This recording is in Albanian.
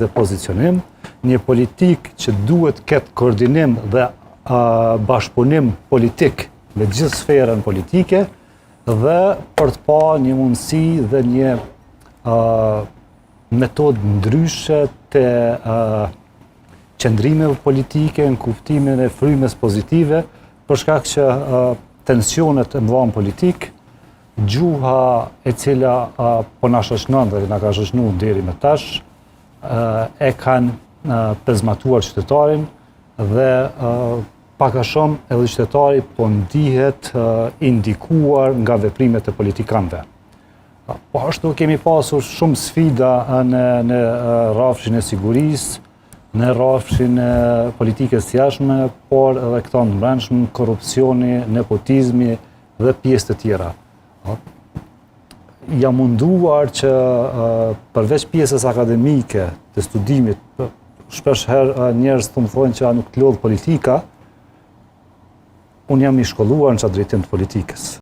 dhe pozicionim, një politikë që duhet ketë koordinim dhe bashkëpunim politik me gjithë sferën politike dhe për të pa një mundësi dhe një metodë ndryshe të qëndrimeve politike në kuptimin e frymes pozitive, për shkak që tensionet e mëdha politik, gjuha e cila po na shoqënon dhe na ka shoqënuar deri më tash, e kanë pezmatuar qytetarin dhe pak a shumë edhe qytetari po ndihet indikuar nga veprimet e politikanëve. Po ashtu kemi pasur shumë sfida në rrafshin e sigurisë, në rrafshin e politikës së jashtme, por edhe këto të brendshme, korrupsioni, nepotizmi dhe pjesë të tjera. Ja munduar që përveç pjesës akademike të studimit, shpesh herë njerëz thonë që nuk të lodh politika, unë jam i shkolluar në çfarë drejtim të politikës.